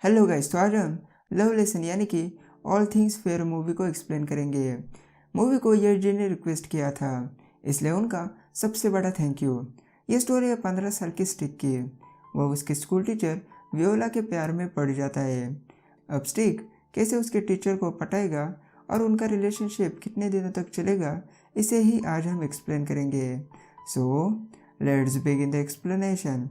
Hello guys, तो आज हम लव लेसन यानी कि ऑल थिंग्स फेयर मूवी को एक्सप्लेन करेंगे। मूवी को ये जी ने रिक्वेस्ट किया था, इसलिए उनका सबसे बड़ा थैंक यू। ये स्टोरी है 15 साल की स्टिक की। वह उसके स्कूल टीचर वियोला के प्यार में पड़ जाता है। अब स्टिक कैसे उसके टीचर को पटाएगा और उनका रिलेशनशिप कितने दिनों तक चलेगा, इसे ही आज हम एक्सप्लेन करेंगे। So let's begin the explanation.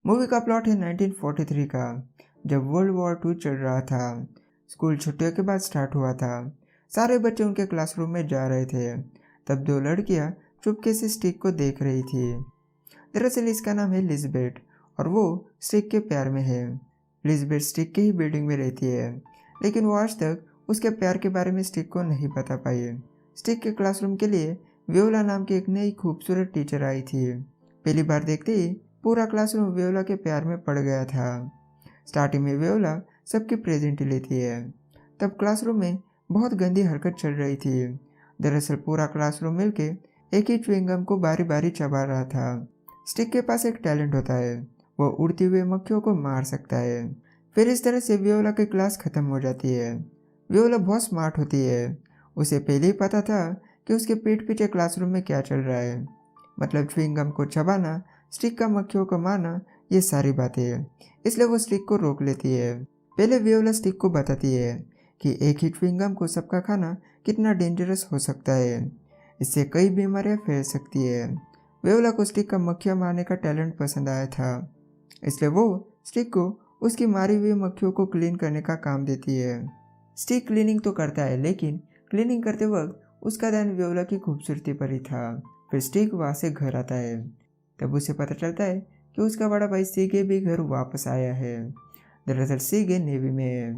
Movie का प्लॉट है 1943 का, जब वर्ल्ड वॉर 2 चल रहा था। स्कूल छुट्टियों के बाद स्टार्ट हुआ था। सारे बच्चे उनके क्लासरूम में जा रहे थे। तब दो लड़कियां चुपके से स्टिक को देख रही थी। दरअसल इसका नाम है लिज़बेथ और वो स्टिक के प्यार में है। लिज़बेथ स्टिक की ही बिल्डिंग में रहती है, लेकिन वो आज तक उसके प्यार के बारे में स्टिक को नहीं बता पाई। स्टिक के क्लासरूम के लिए वियोला नाम की एक नई खूबसूरत टीचर आई थी। पहली बार देखते ही पूरा क्लासरूम वियोला के प्यार में पड़ गया था। स्टार्टिंग में वियोला सबकी प्रेजेंट लेती है। तब क्लासरूम में बहुत गंदी हरकत चल रही थी। दरअसल पूरा क्लासरूम मिलके एक ही च्युइंगम को बारी बारी चबा रहा था। स्टिक के पास एक टैलेंट होता है, वो उड़ती हुई मक्खियों को मार सकता है। फिर इस तरह से वियोला की क्लास खत्म हो जाती है। वियोला बहुत स्मार्ट होती है। उसे पहले ही पता था कि उसके पीठ पीछे क्लासरूम में क्या चल रहा है, मतलब च्युइंगम को चबाना, स्टिक का मक्खियों को मारना, ये सारी बातें। इसलिए वो स्टिक को रोक लेती है। पहले वियोला स्टिक को बताती है कि एक ही च्युइंगम को सबका खाना कितना डेंजरस हो सकता है, इससे कई बीमारियां फैल सकती है। वियोला को स्टिक का मक्खियाँ मारने का टैलेंट पसंद आया था, इसलिए वो स्टिक को उसकी मारी हुई मक्खियों को क्लीन करने का काम देती है। स्टिक क्लीनिंग तो करता है, लेकिन क्लीनिंग करते वक्त उसका ध्यान वियोला की खूबसूरती पर ही था। फिर स्टिक वहाँ से घर आता है। तब उसे पता चलता है कि उसका बड़ा भाई सीगे भी घर वापस आया है। दरअसल सीगे नेवी में है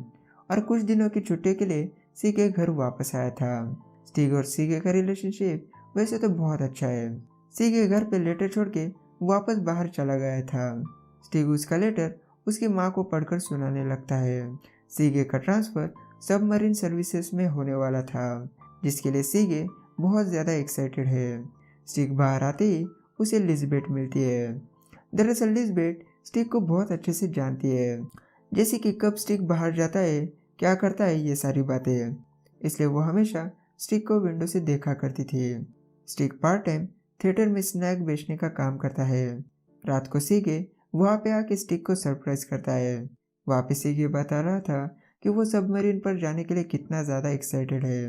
और कुछ दिनों की छुट्टी के लिए सीगे घर वापस आया था। स्टिग और सीगे का रिलेशनशिप वैसे तो बहुत अच्छा है। सीगे घर पे लेटर छोड़ के वापस बाहर चला गया था। स्टिग उसका लेटर उसकी माँ को पढ़कर सुनाने लगता है। सीगे का ट्रांसफ़र सबमरीन सर्विसेज में होने वाला था, जिसके लिए सीगे बहुत ज़्यादा एक्साइटेड है। स्टिग बाहर आते ही उसे लिज़बेथ मिलती है। दरअसल लिज़बेथ स्टिग को बहुत अच्छे से जानती है, जैसे कि कब स्टिग बाहर जाता है, क्या करता है, ये सारी बातें। इसलिए वो हमेशा स्टिग को विंडो से देखा करती थी। स्टिग पार्ट टाइम थिएटर में स्नैक बेचने का काम करता है। रात को सीगे वहाँ पे आके स्टिग को सरप्राइज करता है। वहाँ पे सीगे बता रहा था कि वो सबमरीन पर जाने के लिए कितना ज़्यादा एक्साइटेड है।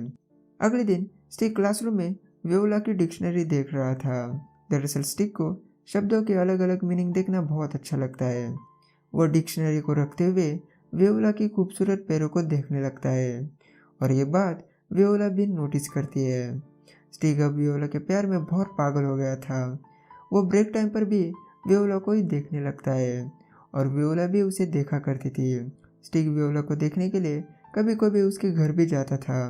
अगले दिन स्टिग क्लासरूम में वियोला की डिक्शनरी देख रहा था। दरअसल स्टिग को शब्दों के अलग अलग मीनिंग देखना बहुत अच्छा लगता है। वो डिक्शनरी को रखते हुए वियोला की खूबसूरत पैरों को देखने लगता है और ये बात वियोला भी नोटिस करती है। स्टिग अब वियोला के प्यार में बहुत पागल हो गया था। वो ब्रेक टाइम पर भी वियोला को ही देखने लगता है और वियोला भी उसे देखा करती थी। स्टिग वियोला को देखने के लिए कभी कभी उसके घर भी जाता था।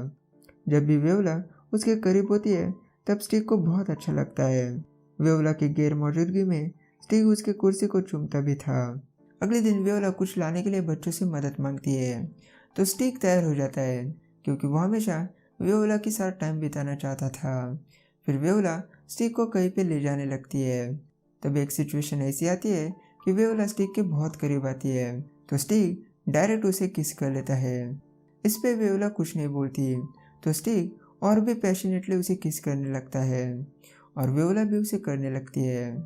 जब भी वियोला उसके करीब होती है तब स्टिग को बहुत अच्छा लगता है। वियोला की गैर मौजूदगी में स्टिग उसकी कुर्सी को चूमता भी था। अगले दिन वियोला कुछ लाने के लिए बच्चों से मदद मांगती है, तो स्टिग तैयार हो जाता है, क्योंकि वो हमेशा वियोला के साथ टाइम बिताना चाहता था। फिर वियोला स्टिग को कहीं पे ले जाने लगती है। तब एक सिचुएशन ऐसी आती है कि वियोला स्टिग के बहुत करीब आती है, तो स्टिग डायरेक्ट उसे किस कर लेता है। इस पे वियोला कुछ नहीं बोलती, तो स्टिग और भी पैशनेटली उसे किस करने लगता है और वियोला भी उसे करने लगती है।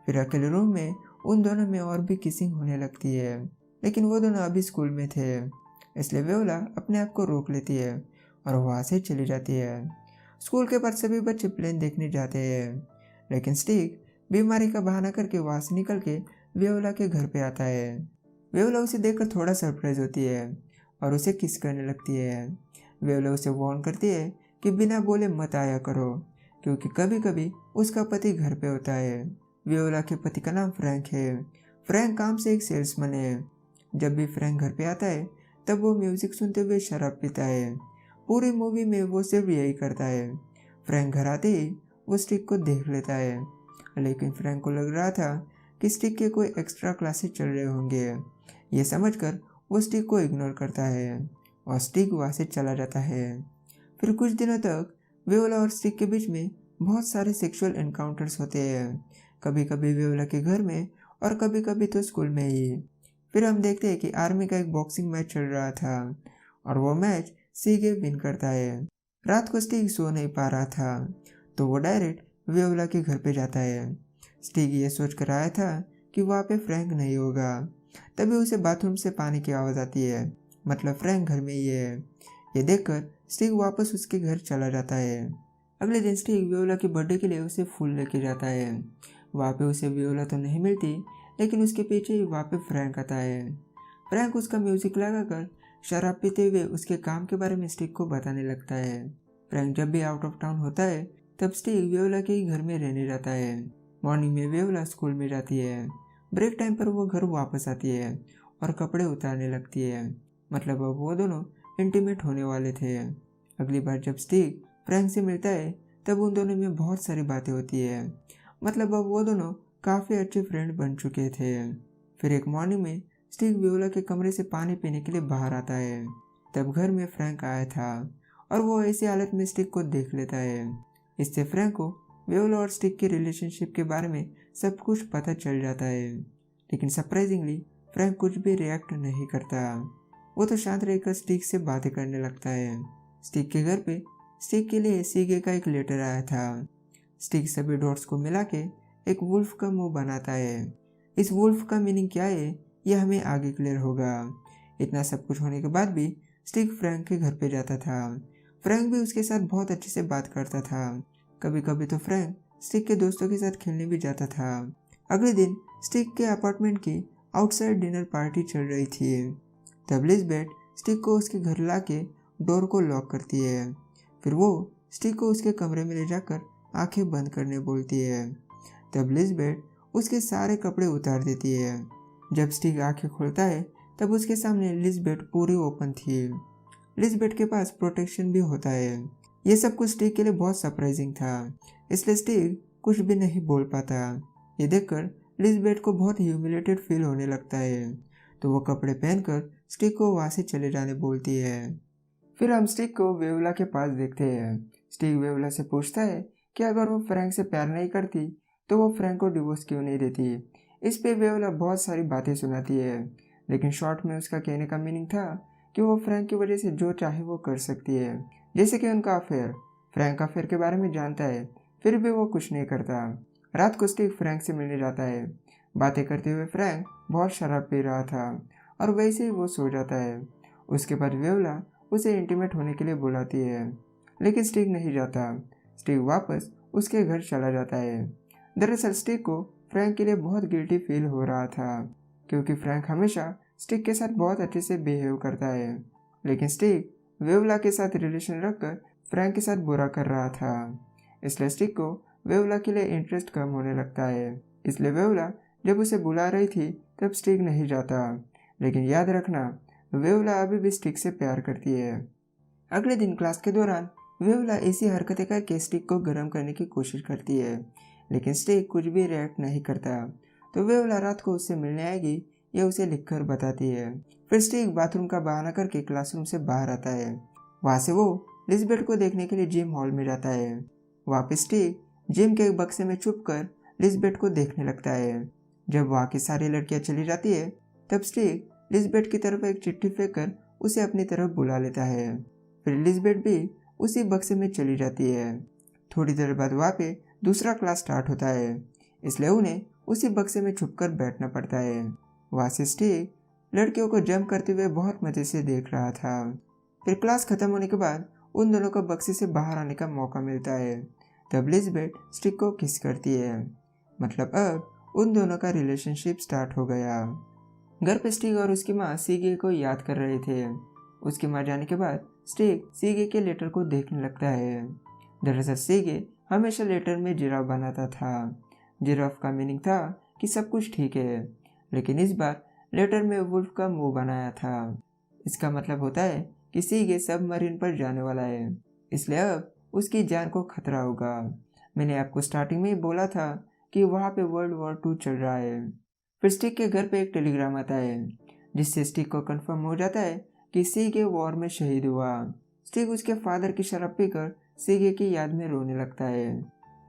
फिर अकेले रूम में उन दोनों में और भी किसिंग होने लगती है, लेकिन वो दोनों अभी स्कूल में थे, इसलिए वियोला अपने आप को रोक लेती है और वहाँ से चली जाती है। स्कूल के बाद सभी बच्चे प्लेन देखने जाते हैं, लेकिन स्टिग बीमारी का बहाना करके वहाँ से निकल के वियोला के घर पे आता है। वियोला उसे देखकर थोड़ा सरप्राइज होती है और उसे किस करने लगती है। वियोला उसे वार्न करती है कि बिना बोले मत आया करो, क्योंकि कभी कभी उसका पति घर पे होता है। वियोला के पति का नाम फ्रैंक है। फ्रैंक काम से एक सेल्समैन है। जब भी फ्रैंक घर पे आता है तब वो म्यूजिक सुनते हुए शराब पीता है। पूरी मूवी में वो सिर्फ यही करता है। फ्रैंक घर आते ही वो स्टिक को देख लेता है, लेकिन फ्रैंक को लग रहा था कि स्टिक के कोई एक्स्ट्रा क्लासेस चल रहे होंगे। ये समझकर वो स्टिक को इग्नोर करता है और स्टिक वहाँ से चला जाता है। फिर कुछ दिनों तक वियोला और स्टिक के बीच में बहुत सारे सेक्सुअल एनकाउंटर्स होते हैं, कभी कभी वियोला के घर में और कभी कभी तो स्कूल में ही। फिर हम देखते हैं कि आर्मी का एक बॉक्सिंग मैच चल रहा था और वो मैच सीगे विन करता है। रात को स्टिग सो नहीं पा रहा था तो वो डायरेक्ट वियोला के घर पे जाता है। स्टिग ये सोच कर आया था कि वहाँ पे फ्रैंक नहीं होगा, तभी उसे बाथरूम से पानी की आवाज़ आती है, मतलब फ्रैंक घर में ही है। ये देखकर स्टिग वापस उसके घर चला जाता है। अगले दिन स्टिग वियोला के बर्थडे के लिए उसे फूल लेके जाता है। वहाँ पे उसे वियोला तो नहीं मिलती, लेकिन उसके पीछे ही वहाँ पे फ्रैंक आता है। फ्रैंक उसका म्यूजिक लगाकर शराब पीते हुए उसके काम के बारे में स्टिग को बताने लगता है। फ्रैंक जब भी आउट ऑफ टाउन होता है तब स्टिग वियोला के ही घर में रहने जाता है। मॉर्निंग में वियोला स्कूल में जाती है। ब्रेक टाइम पर वो घर वापस आती है और कपड़े उतारने लगती है, मतलब अब वो दोनों इंटीमेट होने वाले थे। अगली बार जब स्टिग फ्रैंक से मिलता है तब उन दोनों में बहुत सारी बातें होती है, मतलब अब वो दोनों काफ़ी अच्छे फ्रेंड बन चुके थे। फिर एक मॉर्निंग में स्टिग वियोला के कमरे से पानी पीने के लिए बाहर आता है। तब घर में फ्रैंक आया था और वो ऐसी हालत में स्टिग को देख लेता है। इससे फ्रैंक को वियोला और स्टिग के रिलेशनशिप के बारे में सब कुछ पता चल जाता है, लेकिन सरप्राइजिंगली फ्रैंक कुछ भी रिएक्ट नहीं करता। वो तो शांत रहकर स्टिग से बातें करने लगता है। स्टिग के घर पे स्टिग के लिए सीगे का एक लेटर आया था। स्टिग सभी डॉट्स को मिला के एक वुल्फ का मुंह बनाता है। इस वुल्फ का मीनिंग क्या है ये हमें आगे क्लियर होगा। इतना सब कुछ होने के बाद भी स्टिग फ्रैंक के घर पे जाता था। फ्रैंक भी उसके साथ बहुत अच्छे से बात करता था। कभी कभी तो फ्रैंक स्टिग के दोस्तों के साथ खेलने भी जाता था। अगले दिन स्टिग के अपार्टमेंट की आउटसाइड डिनर पार्टी चल रही थी। तब लिज़बेथ स्टिग को उसके घर लाके डोर को लॉक करती है। फिर वो स्टिग को उसके कमरे में ले जाकर आंखें बंद करने बोलती है। तब लिज़बेथ उसके सारे कपड़े उतार देती है। जब स्टिग आंखें खोलता है तब उसके सामने लिज़बेथ पूरी ओपन थी। लिज़बेथ के पास प्रोटेक्शन भी होता है। ये सब कुछ स्टिग के लिए बहुत सरप्राइजिंग था, इसलिए स्टिग कुछ भी नहीं बोल पाता। ये देखकर लिज़बेथ को बहुत ह्यूमिलेटेड फील होने लगता है, तो वो कपड़े पहनकर स्टिग को वहाँ से चले जाने बोलती है। फिर हम स्टिग को वियोला के पास देखते हैं। स्टिग वियोला से पूछता है कि अगर वो फ्रैंक से प्यार नहीं करती तो वो फ्रैंक को डिवोर्स क्यों नहीं देती। इस पे वियोला बहुत सारी बातें सुनाती है, लेकिन शॉर्ट में उसका कहने का मीनिंग था कि वो फ्रैंक की वजह से जो चाहे वो कर सकती है, जैसे कि उनका अफेयर। फ्रैंक अफेयर के बारे में जानता है, फिर भी वो कुछ नहीं करता। रात को स्टिग फ्रैंक से मिलने जाता है। बातें करते हुए फ्रैंक बहुत शराब पी रहा था और वैसे ही वो सो जाता है। उसके बाद वियोला उसे इंटीमेट होने के लिए बुलाती है, लेकिन स्टिग नहीं जाता। स्टिग वापस उसके घर चला जाता है। दरअसल स्टिग को फ्रैंक के लिए बहुत गिल्टी फील हो रहा था, क्योंकि फ्रैंक हमेशा स्टिग के साथ बहुत अच्छे से बिहेव करता है, लेकिन स्टिग वियोला के साथ रिलेशन रखकर फ्रैंक के साथ बुरा कर रहा था। इसलिए स्टिग को वियोला के लिए इंटरेस्ट कम होने लगता है। इसलिए वियोला जब उसे बुला रही थी तब स्टिग नहीं जाता, लेकिन याद रखना वियोला अभी भी स्टिग से प्यार करती है। अगले दिन क्लास के दौरान वियोला ऐसी हरकतें करके स्टिग को गर्म करने की कोशिश करती है, लेकिन स्टिग कुछ भी रिएक्ट नहीं करता। तो वियोला रात को उससे मिलने आएगी ये उसे लिखकर बताती है। फिर स्टिग बाथरूम का बहाना करके क्लासरूम से बाहर आता है। वहाँ से वो लिज़बेथ को देखने के लिए जिम हॉल में जाता है। वापस स्टिग जिम के एक बक्से में छुप कर लिज़बेथ को देखने लगता है। जब वहाँ की सारी लड़कियाँ चली जाती है तब स्टिग लिज़बेथ की तरफ एक चिट्ठी फेंक कर उसे अपनी तरफ बुला लेता है। फिर लिज़बेथ भी उसी बक्से में चली जाती है। थोड़ी देर बाद वहाँ पे दूसरा क्लास स्टार्ट होता है, इसलिए उन्हें उसी बक्से में छुपकर बैठना पड़ता है। वहाँ से स्टिग लड़कियों को जंप करते हुए बहुत मज़े से देख रहा था। फिर क्लास खत्म होने के बाद उन दोनों को बक्से से बाहर आने का मौका मिलता है। तब लिज़बेथ स्टिग को किस करती है, मतलब अब उन दोनों का रिलेशनशिप स्टार्ट हो गया। घर पे स्टिग और उसकी माँ सीगे को याद कर रहे थे। उसकी माँ जाने के बाद स्टिग सीगे के लेटर को देखने लगता है। दरअसल सीगे हमेशा लेटर में जिराफ बनाता था। जिराफ का मीनिंग था कि सब कुछ ठीक है, लेकिन इस बार लेटर में वुल्फ का मुंह बनाया था। इसका मतलब होता है कि सीगे सबमरीन पर जाने वाला है, इसलिए अब उसकी जान को खतरा होगा। मैंने आपको स्टार्टिंग में ही बोला था कि वहाँ पे वर्ल्ड वॉर 2 चल रहा है। फिर स्टिग के घर पे एक टेलीग्राम आता है, जिससे स्टिग को कंफर्म हो जाता है कि सीगे वॉर में शहीद हुआ। स्टिग उसके फादर की शराब पीकर सीगे की याद में रोने लगता है।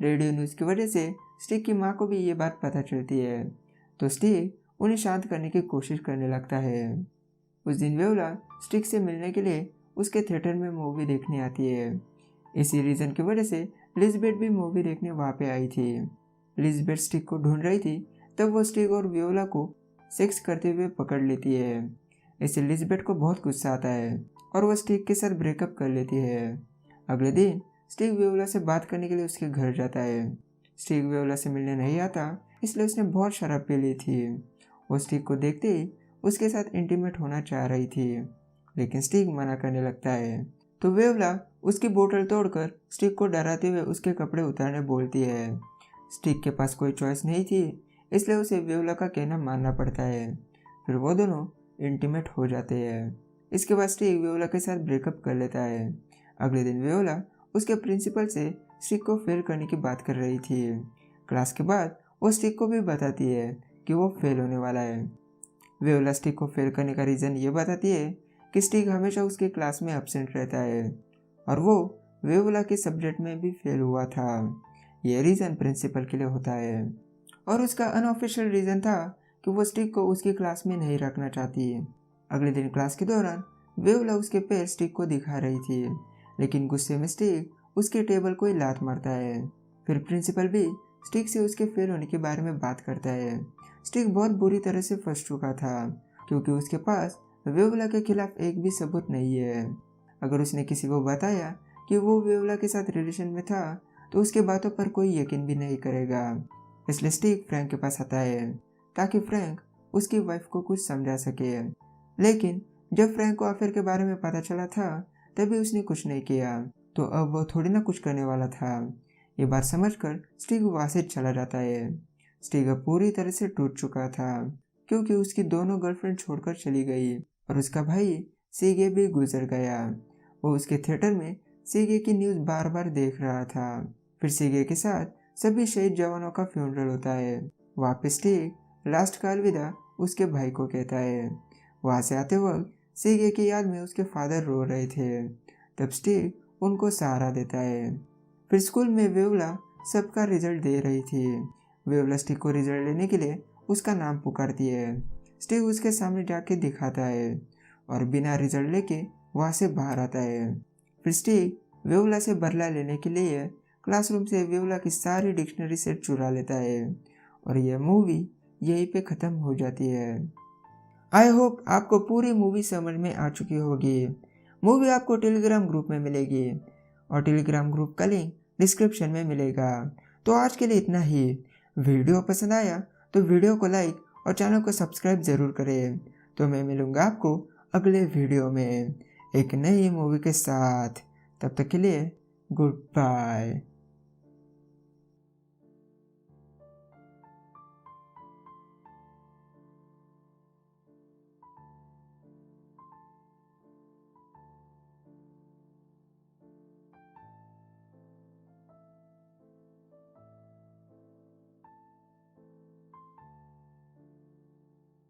रेडियो न्यूज़ की वजह से स्टिक की माँ को भी ये बात पता चलती है, तो स्टिक उन्हें शांत करने की कोशिश करने लगता है। उस दिन व्योला स्टिक से मिलने के लिए उसके थिएटर में मूवी देखने आती है। इसी रीज़न की वजह से लिज़बेथ भी मूवी देखने वहाँ पे आई थी। लिज़बेथ स्टिक को ढूंढ रही थी, तब वो स्टिक और व्योला को सेक्स करते हुए पकड़ लेती है। इससे लिज़बेथ को बहुत गुस्सा आता है और वो स्टिक के साथ ब्रेकअप कर लेती है। अगले दिन स्टिक व्योला से बात करने के लिए उसके घर जाता है। स्टिक व्योला से मिलने नहीं आता, इसलिए उसने बहुत शराब पी ली थी। वो स्टिक को देखते ही उसके साथ इंटीमेट होना चाह रही थी, लेकिन स्टिक मना करने लगता है। तो व्योला उसकी बोतल तोड़कर स्टिक को डराते हुए उसके कपड़े उतारने बोलती है। स्टिक के पास कोई चॉइस नहीं थी, इसलिए उसे व्योला का कहना मानना पड़ता है। फिर वो दोनों इंटीमेट हो जाते हैं। इसके बाद स्टिक व्योला के साथ ब्रेकअप कर लेता है। अगले दिन व्योला उसके प्रिंसिपल से स्टिक को फेल करने की बात कर रही थी। क्लास के बाद वो स्टिक को भी बताती है कि वो फेल होने वाला है। व्योला स्टिक को फेल करने का रीज़न ये बताती है कि स्टिक हमेशा उसके क्लास में एब्सेंट रहता है और वो व्योला के सब्जेक्ट में भी फेल हुआ था। ये रीज़न प्रिंसिपल के लिए होता है और उसका अनऑफिशियल रीज़न था कि वो स्टिक को उसकी क्लास में नहीं रखना चाहती। अगले दिन क्लास के दौरान व्योला उसके पैर स्टिक को दिखा रही थी, लेकिन गुस्से में स्टिक उसके टेबल को ही लात मारता है। फिर प्रिंसिपल भी स्टिक से उसके फेल होने के बारे में बात करता है। स्टिक बहुत बुरी तरह से फंस चुका था क्योंकि उसके पास व्योला के खिलाफ एक भी सबूत नहीं है। अगर उसने किसी को बताया कि वो व्योला के साथ रिलेशन में था तो उसके बातों पर कोई यकीन भी नहीं करेगा। इसलिए स्टिक फ्रैंक के पास आता है ताकि फ्रैंक उसकी वाइफ को कुछ समझा सके। लेकिन जब फ्रैंक को अफेयर के बारे में पता चला था तभी उसने कुछ नहीं किया, तो अब वो थोड़ी ना कुछ करने वाला था। ये बात समझकर स्टिक वहाँ से चला जाता है। स्टिक अब पूरी तरह से टूट चुका था क्योंकि उसकी दोनों गर्लफ्रेंड छोड़कर चली गई और उसका भाई सीगे भी गुजर गया। वो उसके थिएटर में सीगे की न्यूज़ बार बार देख रहा था। फिर सीगे के साथ सभी शहीद जवानों का फ्यूनरल होता है। वहाँ पे स्टिक लास्ट का अलविदा उसके भाई को कहता है। वहाँ से आते वक्त सीगे की याद में उसके फादर रो रहे थे, तब स्टिक उनको सहारा देता है। फिर स्कूल में व्योला सबका रिजल्ट दे रही थी। व्योला स्टिक को रिजल्ट लेने के लिए उसका नाम पुकारती है। स्टिक उसके सामने जाके दिखाता है और बिना रिजल्ट लेके वहाँ से बाहर आता है। फिर स्टिक व्योला से बदला लेने के लिए क्लासरूम से व्योला की सारी डिक्शनरी सेट चुरा लेता है और यह मूवी यहीं पे ख़त्म हो जाती है। आई होप आपको पूरी मूवी समझ में आ चुकी होगी। मूवी आपको टेलीग्राम ग्रुप में मिलेगी और टेलीग्राम ग्रुप का लिंक डिस्क्रिप्शन में मिलेगा। तो आज के लिए इतना ही। वीडियो पसंद आया तो वीडियो को लाइक और चैनल को सब्सक्राइब ज़रूर करें। तो मैं मिलूँगा आपको अगले वीडियो में एक नई मूवी के साथ। तब तक के लिए गुड बाय।